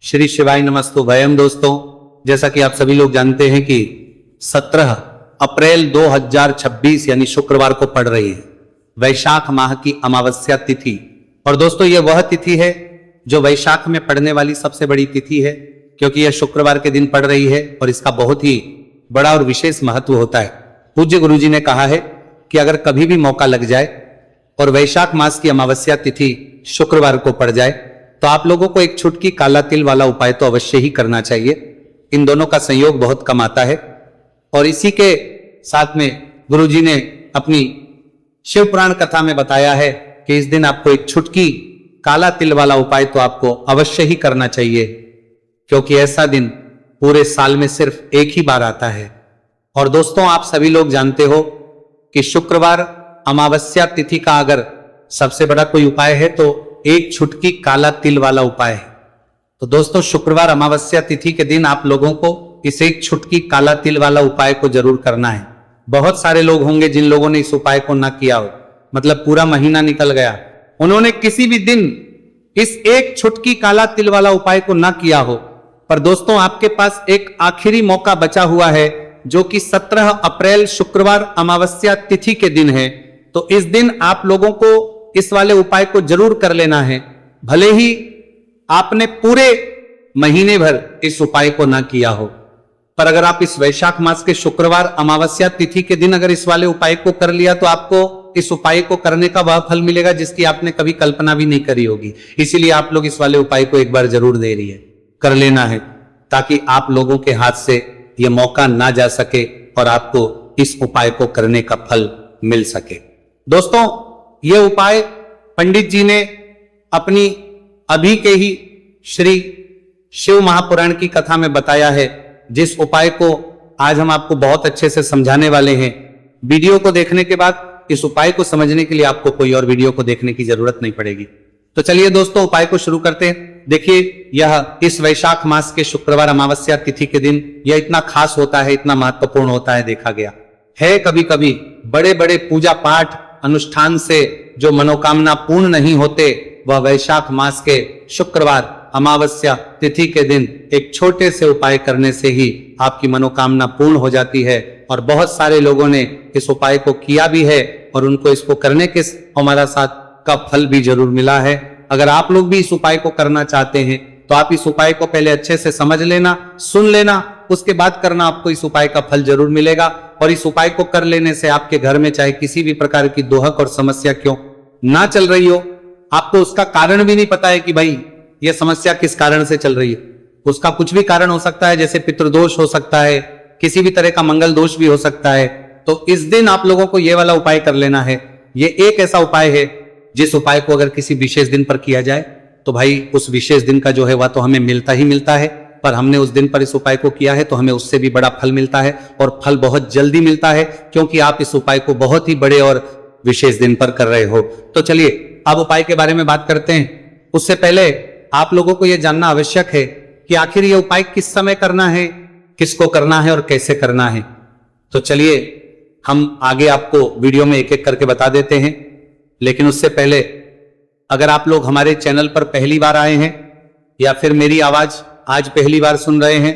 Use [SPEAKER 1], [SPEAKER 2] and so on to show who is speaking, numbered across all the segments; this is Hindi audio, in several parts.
[SPEAKER 1] श्री शिवाय नमस्तु भयम। दोस्तों, जैसा कि आप सभी लोग जानते हैं कि 17 अप्रैल 2026 यानी शुक्रवार को पड़ रही है वैशाख माह की अमावस्या तिथि। और दोस्तों, यह वह तिथि है जो वैशाख में पड़ने वाली सबसे बड़ी तिथि है, क्योंकि यह शुक्रवार के दिन पड़ रही है और इसका बहुत ही बड़ा और विशेष महत्व होता है। पूज्य गुरुजी ने कहा है कि अगर कभी भी मौका लग जाए और वैशाख मास की अमावस्या तिथि शुक्रवार को पड़ जाए तो आप लोगों को एक छुटकी काला तिल वाला उपाय तो अवश्य ही करना चाहिए। इन दोनों का संयोग बहुत कम आता है। और इसी के साथ में गुरुजी ने अपनी शिव पुराण कथा में बताया है कि इस दिन आपको एक छुटकी काला तिल वाला उपाय तो आपको अवश्य ही करना चाहिए, क्योंकि ऐसा दिन पूरे साल में सिर्फ एक ही बार आता है। और दोस्तों, आप सभी लोग जानते हो कि शुक्रवार अमावस्या तिथि का अगर सबसे बड़ा कोई उपाय है तो एक छुटकी काला तिल वाला उपाय है। तो दोस्तों, शुक्रवार अमावस्या तिथि के दिन आप लोगों को इस एक छुटकी काला तिल वाला उपाय को जरूर करना है। बहुत सारे लोग होंगे जिन लोगों ने इस उपाय को ना किया हो, मतलब पूरा महीना निकल गया, उन्होंने किसी भी दिन इस एक छुटकी काला तिल वाला उपाय को ना किया हो। पर दोस्तों, आपके पास एक आखिरी मौका बचा हुआ है, जो कि 17 अप्रैल शुक्रवार अमावस्या तिथि के दिन है। तो इस दिन आप लोगों को इस वाले उपाय को जरूर कर लेना है, भले ही आपने पूरे महीने भर इस उपाय को ना किया हो। पर अगर आप इस वैशाख मास के शुक्रवार अमावस्या तिथि के दिन अगर इस वाले उपाय को कर लिया तो आपको इस उपाय को करने का वह फल मिलेगा जिसकी आपने कभी कल्पना भी नहीं करी होगी। इसीलिए आप लोग इस वाले उपाय को एक बार जरूर दे रही है, कर लेना है, ताकि आप लोगों के हाथ से यह मौका ना जा सके और आपको इस उपाय को करने का फल मिल सके। दोस्तों, यह उपाय पंडित जी ने अपनी अभी के ही श्री शिव महापुराण की कथा में बताया है, जिस उपाय को आज हम आपको बहुत अच्छे से समझाने वाले हैं। वीडियो को देखने के बाद इस उपाय को समझने के लिए आपको कोई और वीडियो को देखने की जरूरत नहीं पड़ेगी। तो चलिए दोस्तों, उपाय को शुरू करते हैं। देखिए, यह इस वैशाख मास के शुक्रवार अमावस्या तिथि के दिन यह इतना खास होता है, इतना महत्वपूर्ण होता है, देखा गया है कभी कभी बड़े बड़े पूजा पाठ अनुष्ठान से जो मनोकामना पूर्ण नहीं होते, वह वैशाख मास के शुक्रवार अमावस्या तिथि के दिन एक छोटे से उपाय करने से ही आपकी मनोकामना पूर्ण हो जाती है। और बहुत सारे लोगों ने इस उपाय को किया भी है और उनको इसको करने के हमारा साथ का फल भी जरूर मिला है। अगर आप लोग भी इस उपाय को करना चाहते हैं तो आप इस उपाय को पहले अच्छे से समझ लेना, सुन लेना, उसके बाद करना, आपको इस उपाय का फल जरूर मिलेगा। और इस उपाय को कर लेने से आपके घर में चाहे किसी भी प्रकार की दोहक और समस्या क्यों ना चल रही हो, आपको उसका कारण भी नहीं पता है कि भाई यह समस्या किस कारण से चल रही है, उसका कुछ भी कारण हो सकता है, जैसे पितृदोष हो सकता है, किसी भी तरह का मंगल दोष भी हो सकता है। तो इस दिन आप लोगों को यह वाला उपाय कर लेना है। यह एक ऐसा उपाय है जिस उपाय को अगर किसी विशेष दिन पर किया जाए तो भाई उस विशेष दिन का जो है वह तो हमें मिलता ही मिलता है, पर हमने उस दिन पर इस उपाय को किया है तो हमें उससे भी बड़ा फल मिलता है, और फल बहुत जल्दी मिलता है, क्योंकि आप इस उपाय को बहुत ही बड़े और विशेष दिन पर कर रहे हो। तो चलिए अब उपाय के बारे में बात करते हैं। उससे पहले आप लोगों को यह जानना आवश्यक है कि आखिर यह उपाय किस समय करना है, किसको करना है और कैसे करना है। तो चलिए हम आगे आपको वीडियो में एक एक करके बता देते हैं। लेकिन उससे पहले, अगर आप लोग हमारे चैनल पर पहली बार आए हैं या फिर मेरी आवाज आज पहली बार सुन रहे हैं,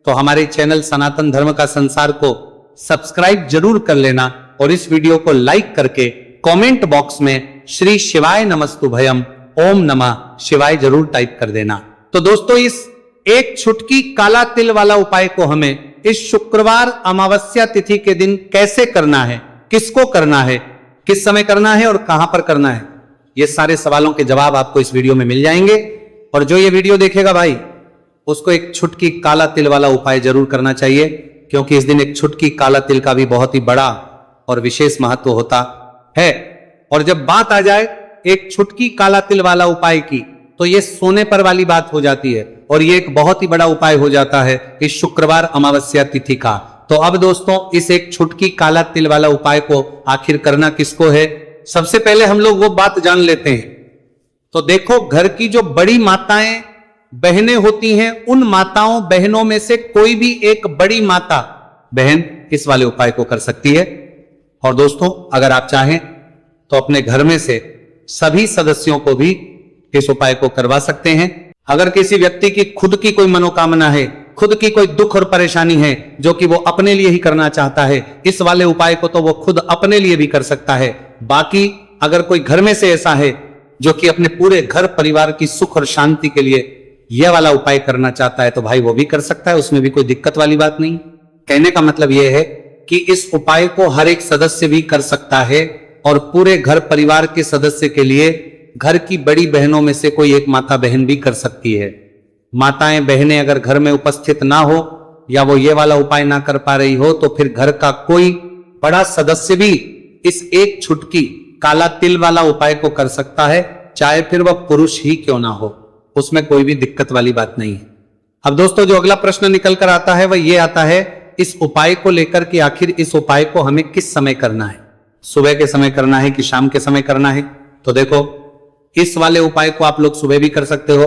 [SPEAKER 1] तो हमारे चैनल सनातन धर्म का संसार को सब्सक्राइब जरूर कर लेना और इस वीडियो को लाइक करके कमेंट बॉक्स में श्री शिवाय नमस्तु भयम ओम नमः शिवाय जरूर टाइप कर देना। तो दोस्तों, इस एक छुटकी काला तिल वाला उपाय को हमें इस शुक्रवार अमावस्या तिथि के दिन कैसे करना है, किसको करना है, किस समय करना है और कहां पर करना है, ये सारे सवालों के जवाब आपको इस वीडियो में मिल जाएंगे। और जो ये वीडियो देखेगा भाई, उसको एक छुटकी काला तिल वाला उपाय जरूर करना चाहिए, क्योंकि इस दिन एक छुटकी काला तिल का भी बहुत ही बड़ा और विशेष महत्व होता है। और जब बात आ जाए एक छुटकी काला तिल वाला उपाय की, तो ये सोने पर वाली बात हो जाती है और ये एक बहुत ही बड़ा उपाय हो जाता है इस शुक्रवार अमावस्या तिथि का। तो अब दोस्तों, इस एक छुटकी काला तिल वाला उपाय को आखिर करना किसको है, सबसे पहले हम लोग वो बात जान लेते हैं। तो देखो, घर की जो बड़ी माताएं बहनें होती हैं, उन माताओं बहनों में से कोई भी एक बड़ी माता बहन इस वाले उपाय को कर सकती है। और दोस्तों, अगर आप चाहें तो अपने घर में से सभी सदस्यों को भी इस उपाय को करवा सकते हैं। अगर किसी व्यक्ति की खुद की कोई मनोकामना है, खुद की कोई दुख और परेशानी है जो कि वो अपने लिए ही करना चाहता है, इस वाले उपाय को तो वो खुद अपने लिए भी कर सकता है। बाकी अगर कोई घर में से ऐसा है जो कि अपने पूरे घर परिवार की सुख और शांति के लिए यह वाला उपाय करना चाहता है तो भाई वो भी कर सकता है, उसमें भी कोई दिक्कत वाली बात नहीं। कहने का मतलब यह है कि इस उपाय को हर एक सदस्य भी कर सकता है और पूरे घर परिवार के सदस्य के लिए घर की बड़ी बहनों में से कोई एक माता बहन भी कर सकती है। माताएं बहनें अगर घर में उपस्थित ना हो या वो ये वाला उपाय ना कर पा रही हो तो फिर घर का कोई बड़ा सदस्य भी इस एक छुटकी काला तिल वाला उपाय को कर सकता है, चाहे फिर वह पुरुष ही क्यों ना हो, उसमें कोई भी दिक्कत वाली बात नहीं है। अब दोस्तों जो अगला प्रश्न निकल कर आता है वह ये आता है इस उपाय को लेकर कि आखिर इस उपाय को हमें किस समय करना है, सुबह के समय करना है कि शाम के समय करना है। तो देखो इस वाले उपाय को आप लोग सुबह भी कर सकते हो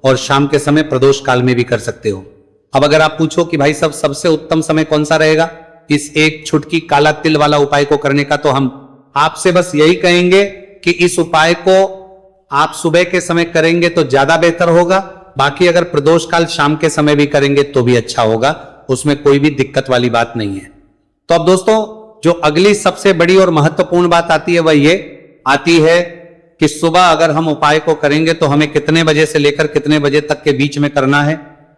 [SPEAKER 1] और शाम के समय प्रदोष काल में भी कर सकते हो। अब अगर आप पूछो कि भाई सबसे उत्तम समय कौन सा रहेगा इस एक छुटकी काला तिल वाला उपाय को करने का, तो हम आपसे बस यही कहेंगे कि इस उपाय को आप सुबह के समय करेंगे तो ज्यादा बेहतर होगा। बाकी अगर प्रदोष काल शाम के समय भी करेंगे तो भी अच्छा होगा, उसमें कोई भी दिक्कत वाली बात नहीं है। तो अब दोस्तों जो अगली सबसे बड़ी और महत्वपूर्ण बात आती है वह ये आती है कि सुबह अगर हम उपाय को करेंगे तो हमें कितने बजे से लेकर कितने बजे तक के बीच में करना है,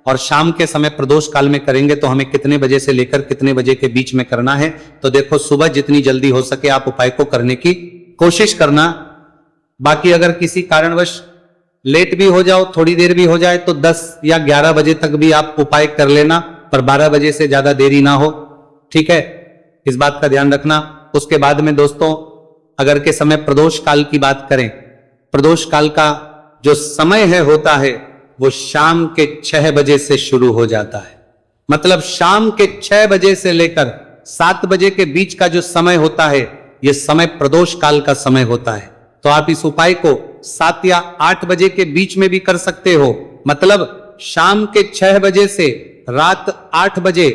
[SPEAKER 1] और शाम के समय प्रदोष काल में करेंगे तो हमें कितने बजे से लेकर कितने बजे के बीच में करना है। तो देखो सुबह जितनी जल्दी हो सके आप उपाय को करने की कोशिश करना। बाकी अगर किसी कारणवश लेट भी हो जाओ, थोड़ी देर भी हो जाए तो 10 या 11 बजे तक भी आप उपाय कर लेना, पर 12 बजे से ज्यादा देरी ना हो, ठीक है, इस बात का ध्यान रखना। उसके बाद में दोस्तों अगर के समय प्रदोष काल की बात करें, प्रदोष काल का जो समय है होता है वो शाम के 6 बजे से शुरू हो जाता है। मतलब शाम के 6 बजे से लेकर 7 बजे के बीच का जो समय होता है यह समय प्रदोष काल का समय होता है। तो आप इस उपाय को 7 या 8 बजे के बीच में भी कर सकते हो। मतलब शाम के 6 बजे से रात 8 बजे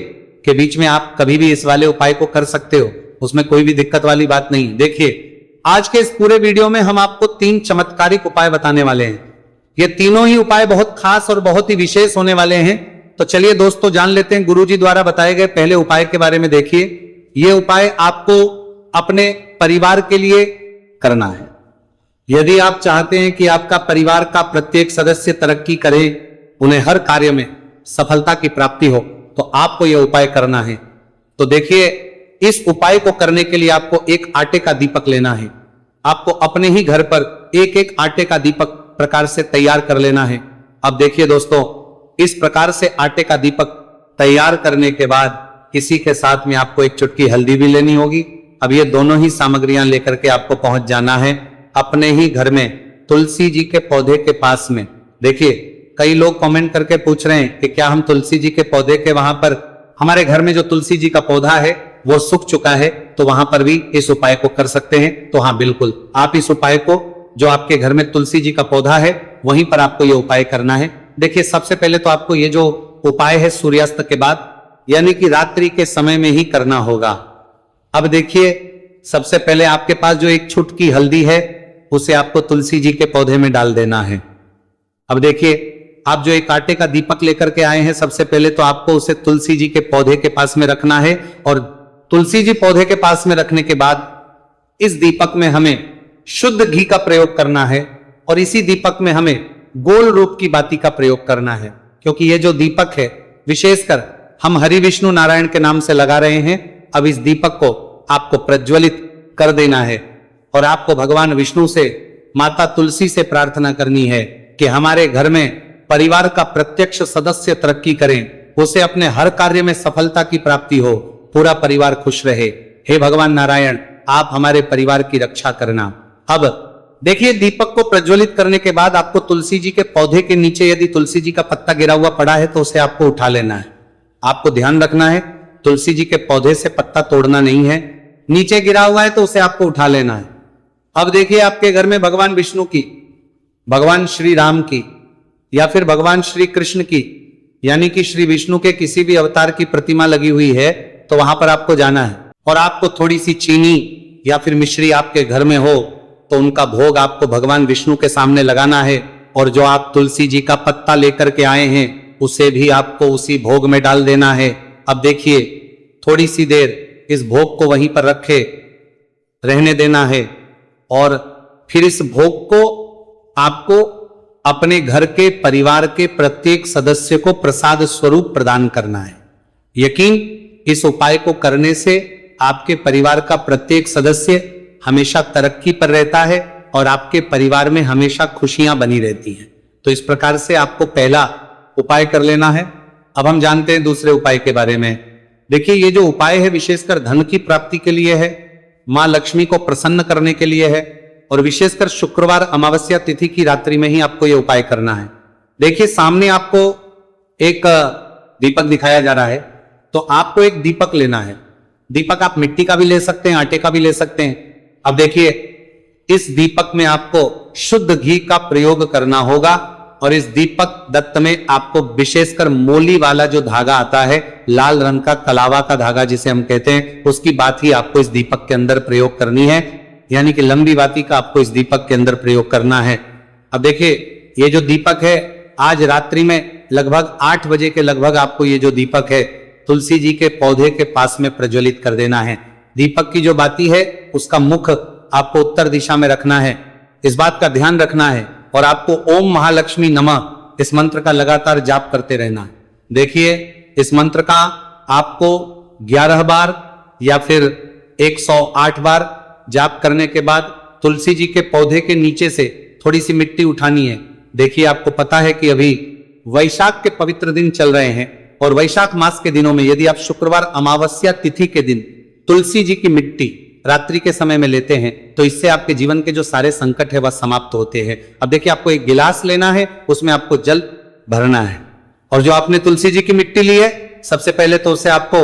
[SPEAKER 1] के बीच में आप कभी भी इस वाले उपाय को कर सकते हो, उसमें कोई भी दिक्कत वाली बात नहीं। देखिए आज के इस पूरे वीडियो में हम आपको 3 चमत्कारिक उपाय बताने वाले हैं। ये तीनों ही उपाय बहुत खास और बहुत ही विशेष होने वाले हैं। तो चलिए दोस्तों जान लेते हैं गुरुजी द्वारा बताए गए पहले उपाय के बारे में। देखिए ये उपाय आपको अपने परिवार के लिए करना है। यदि आप चाहते हैं कि आपका परिवार का प्रत्येक सदस्य तरक्की करे, उन्हें हर कार्य में सफलता की प्राप्ति हो, तो आपको यह उपाय करना है। तो देखिए इस उपाय को करने के लिए आपको एक आटे का दीपक लेना है। आपको अपने ही घर पर एक एक आटे का दीपक प्रकार से तैयार कर लेना है। अब देखिए दोस्तों इस प्रकार से आटे का दीपक तैयार करने के बाद इसी के साथ में आपको एक चुटकी हल्दी भी लेनी होगी। अब ये दोनों ही सामग्रियां लेकर के आपको पहुंच जाना है अपने ही घर में तुलसी जी के पौधे के पास में। देखिए कई लोग कमेंट करके पूछ रहे हैं कि क्या हम तुलसी जी के पौधे के वहां पर, हमारे घर में जो तुलसी जी का पौधा है वो सूख चुका है, तो वहां पर भी इस उपाय को कर सकते हैं। तो हाँ बिल्कुल आप इस उपाय को जो आपके घर में तुलसी जी का पौधा है वहीं पर आपको ये उपाय करना है। देखिए सबसे पहले तो आपको ये जो उपाय है सूर्यास्त के बाद यानी कि रात्रि के समय में ही करना होगा। अब देखिए सबसे पहले आपके पास जो एक छुटकी हल्दी है उसे आपको तुलसी जी के पौधे में डाल देना है। अब देखिए आप जो एक आटे का दीपक लेकर के आए हैं, सबसे पहले तो आपको उसे तुलसी जी के पौधे के पास में रखना है, और तुलसी जी पौधे के पास में रखने के बाद इस दीपक में हमें शुद्ध घी का प्रयोग करना है, और इसी दीपक में हमें गोल रूप की बाती का प्रयोग करना है। क्योंकि ये जो दीपक है विशेषकर हम हरि विष्णु नारायण के नाम से लगा रहे हैं। अब इस दीपक को आपको प्रज्वलित कर देना है और आपको भगवान विष्णु से, माता तुलसी से प्रार्थना करनी है कि हमारे घर में परिवार का प्रत्यक्ष सदस्य तरक्की करें, उसे अपने हर कार्य में सफलता की प्राप्ति हो, पूरा परिवार खुश रहे। हे भगवान नारायण आप हमारे परिवार की रक्षा करना। अब देखिए दीपक को प्रज्वलित करने के बाद आपको तुलसी जी के पौधे के नीचे यदि तुलसी जी का पत्ता गिरा हुआ पड़ा है तो उसे आपको उठा लेना है। आपको ध्यान रखना है तुलसी जी के पौधे से पत्ता तोड़ना नहीं है, नीचे गिरा हुआ है तो उसे आपको उठा लेना है। अब देखिए आपके घर में भगवान विष्णु की, भगवान श्री राम की या फिर भगवान श्री कृष्ण की यानी कि श्री विष्णु के किसी भी अवतार की प्रतिमा लगी हुई है, तो वहां पर आपको जाना है और आपको थोड़ी सी चीनी या फिर मिश्री आपके घर में हो तो उनका भोग आपको भगवान विष्णु के सामने लगाना है और जो आप तुलसी जी का पत्ता लेकर के आए हैं उसे भी आपको उसी भोग में डाल देना है। अब देखिए, थोड़ी सी देर इस भोग को वहीं पर रखे रहने देना है और फिर इस भोग को आपको अपने घर के परिवार के प्रत्येक सदस्य को प्रसाद स्वरूप प्रदान करना है। यकीन, इस उपाय को करने से आपके परिवार का प्रत्येक सदस्य हमेशा तरक्की पर रहता है और आपके परिवार में हमेशा खुशियां बनी रहती हैं। तो इस प्रकार से आपको पहला उपाय कर लेना है। अब हम जानते हैं दूसरे उपाय के बारे में। देखिए, ये जो उपाय है विशेषकर धन की प्राप्ति के लिए है, मां लक्ष्मी को प्रसन्न करने के लिए है और विशेषकर शुक्रवार अमावस्या तिथि की रात्रि में ही आपको यह उपाय करना है। देखिए, सामने आपको एक दीपक दिखाया जा रहा है, तो आपको एक दीपक लेना है। दीपक आप मिट्टी का भी ले सकते हैं, आटे का भी ले सकते हैं। अब देखिए, इस दीपक में आपको शुद्ध घी का प्रयोग करना होगा और इस दीपक दत्त में आपको विशेषकर मोली वाला जो धागा आता है, लाल रंग का कलावा का धागा जिसे हम कहते हैं, उसकी बात ही आपको इस दीपक के अंदर प्रयोग करनी है, यानी कि लंबी बाती का आपको इस दीपक के अंदर प्रयोग करना है। अब देखिए, ये जो दीपक है आज रात्रि में लगभग 8 बजे के लगभग आपको ये जो दीपक है तुलसी जी के पौधे के पास में प्रज्वलित कर देना है। दीपक की जो बाती है उसका मुख आपको उत्तर दिशा में रखना है, इस बात का ध्यान रखना है और आपको ओम महालक्ष्मी नमः इस मंत्र का लगातार जाप करते रहना है। देखिए, इस मंत्र का आपको 11 बार या फिर 108 बार जाप करने के बाद तुलसी जी के पौधे के नीचे से थोड़ी सी मिट्टी उठानी है। देखिए, आपको पता है कि अभी वैशाख के पवित्र दिन चल रहे हैं और वैशाख मास के दिनों में यदि आप शुक्रवार अमावस्या तिथि के दिन तुलसी जी की मिट्टी रात्रि के समय में लेते हैं तो इससे आपके जीवन के जो सारे संकट है वह समाप्त होते हैं। अब देखिए, आपको एक गिलास लेना है, उसमें आपको जल भरना है और जो आपने तुलसी जी की मिट्टी ली है सबसे पहले तो उसे आपको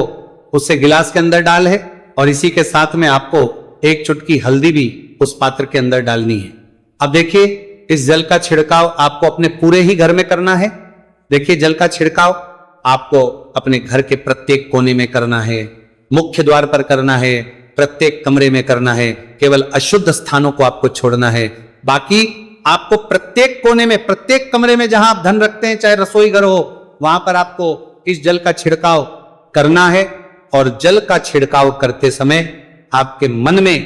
[SPEAKER 1] उससे गिलास के अंदर डाल है और इसी के साथ में आपको एक चुटकी हल्दी भी उस पात्र के अंदर डालनी है। अब देखिए, इस जल का छिड़काव आपको अपने पूरे ही घर में करना है। देखिए, जल का छिड़काव आपको अपने घर के प्रत्येक कोने में करना है, मुख्य द्वार पर करना है, प्रत्येक कमरे में करना है, केवल अशुद्ध स्थानों को आपको छोड़ना है। बाकी आपको प्रत्येक कोने में, प्रत्येक कमरे में जहां आप धन रखते हैं, चाहे रसोई घर हो, वहां पर आपको इस जल का छिड़काव करना है और जल का छिड़काव करते समय आपके मन में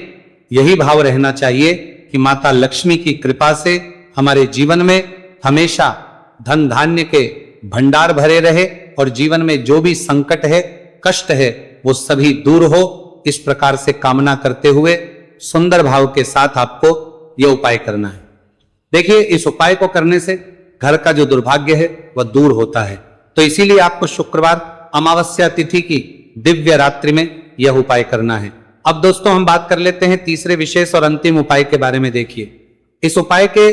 [SPEAKER 1] यही भाव रहना चाहिए कि माता लक्ष्मी की कृपा से हमारे जीवन में हमेशा धन धान्य के भंडार भरे रहे और जीवन में जो भी संकट है, कष्ट है, वो सभी दूर हो। इस प्रकार से कामना करते हुए सुंदर भाव के साथ आपको यह उपाय करना है। देखिए, इस उपाय को करने से घर का जो दुर्भाग्य है वह दूर होता है। तो इसीलिए आपको शुक्रवार अमावस्या तिथि की दिव्य रात्रि में यह उपाय करना है। अब दोस्तों, हम बात कर लेते हैं तीसरे विशेष और अंतिम उपाय के बारे में। देखिए, इस उपाय के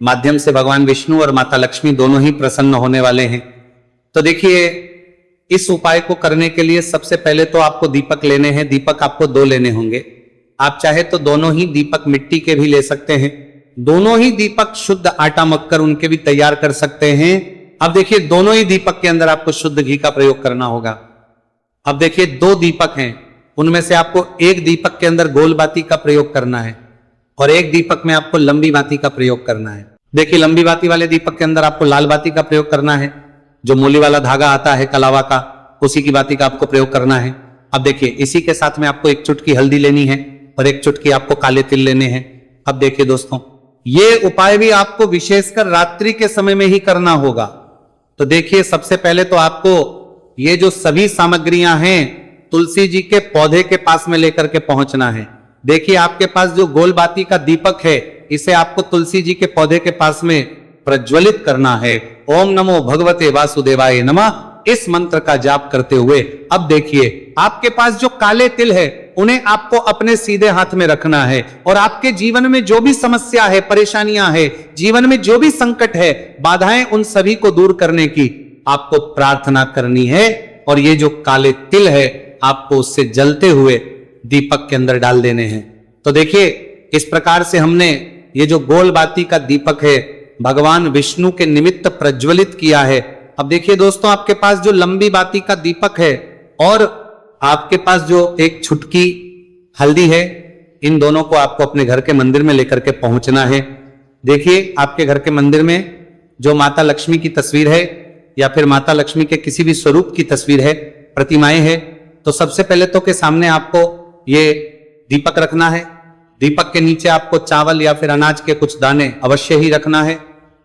[SPEAKER 1] माध्यम से भगवान विष्णु और माता लक्ष्मी दोनों ही प्रसन्न होने वाले हैं। तो देखिए, इस उपाय को करने के लिए सबसे पहले तो आपको दीपक लेने हैं। दीपक आपको 2 लेने होंगे। आप चाहे तो दोनों ही दीपक मिट्टी के भी ले सकते हैं, दोनों ही दीपक शुद्ध आटा मक्कर उनके भी तैयार कर सकते हैं। अब देखिए, दोनों ही दीपक के अंदर आपको शुद्ध घी का प्रयोग करना होगा। अब देखिए, 2 दीपक हैं, उनमें से आपको एक दीपक के अंदर गोल बाती का प्रयोग करना है और एक दीपक में आपको लंबी बाती का प्रयोग करना है। देखिए, लंबी बाती वाले दीपक के अंदर आपको लाल बाती का प्रयोग करना है, जो मूली वाला धागा आता है कलावा का, उसी की बाती का आपको प्रयोग करना है। अब देखिए, इसी के साथ में आपको एक चुटकी हल्दी लेनी है और एक चुटकी आपको काले तिल लेने हैं। अब देखिए दोस्तों, ये उपाय भी आपको विशेषकर रात्रि के समय में ही करना होगा। तो देखिए, सबसे पहले तो आपको ये जो सभी सामग्रियां हैं तुलसी जी के पौधे के पास में लेकर के पहुंचना है। देखिए, आपके पास जो गोल बाती का दीपक है, इसे आपको तुलसी जी के पौधे के पास में प्रज्वलित करना है। ओम नमो भगवते वासुदेवाय नमः इस मंत्र का जाप करते हुए अब देखिए, आपके पास जो काले तिल है उन्हें आपको अपने सीधे हाथ में रखना है और आपके जीवन में जो भी समस्या है, परेशानियां है, जीवन में जो भी संकट है, बाधाएं, उन सभी को दूर करने की आपको प्रार्थना करनी है। और ये जो काले तिल है आपको उससे जलते हुए दीपक के अंदर डाल देने हैं। तो देखिए, इस प्रकार से हमने ये जो गोल बाती का दीपक है भगवान विष्णु के निमित्त प्रज्वलित किया है। अब देखिए दोस्तों, आपके पास जो लंबी बाती का दीपक है और आपके पास जो एक छुटकी हल्दी है, इन दोनों को आपको अपने घर के मंदिर में लेकर के पहुंचना है देखिए आपके घर के मंदिर में जो माता लक्ष्मी की तस्वीर है या फिर माता लक्ष्मी के किसी भी स्वरूप की तस्वीर है, प्रतिमाएं है, तो सबसे पहले तो के सामने आपको ये दीपक रखना है। दीपक के नीचे आपको चावल या फिर अनाज के कुछ दाने अवश्य ही रखना है।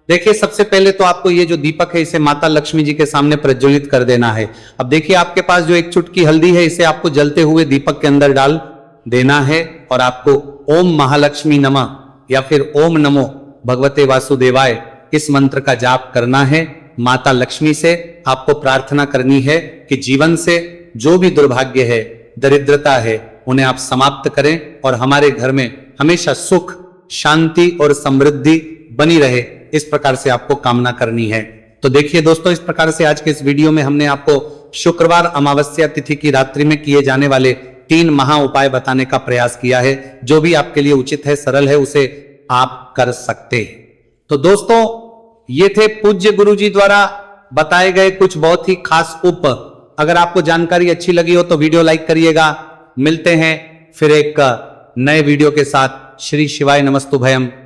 [SPEAKER 1] देखिए सबसे पहले तो आपको ये जो दीपक है इसे माता लक्ष्मी जी के सामने प्रज्वलित कर देना है। अब देखिए आपके पास जो एक चुटकी हल्दी है इसे आपको जलते हुए दीपक के अंदर डाल देना है और आपको ओम महालक्ष्मी नमः या फिर ओम नमो भगवते वासुदेवाय इस मंत्र का जाप करना है। माता लक्ष्मी से आपको प्रार्थना करनी है कि जीवन से जो भी दुर्भाग्य है, दरिद्रता है, उन्हें आप समाप्त करें और हमारे घर में हमेशा सुख, शांति और समृद्धि बनी रहे, इस प्रकार से आपको कामना करनी है। तो देखिए दोस्तों, इस प्रकार से आज के इस वीडियो में हमने आपको शुक्रवार अमावस्या तिथि की रात्रि में किए जाने वाले 3 महा उपाय बताने का प्रयास किया है। जो भी आपके लिए उचित है, सरल है, उसे आप कर सकते हैं। तो दोस्तों, ये थे पूज्य गुरु जी द्वारा बताए गए कुछ बहुत ही खास अगर आपको जानकारी अच्छी लगी हो तो वीडियो लाइक करिएगा। मिलते हैं फिर एक नए वीडियो के साथ। श्री शिवाय नमस्तुभयम।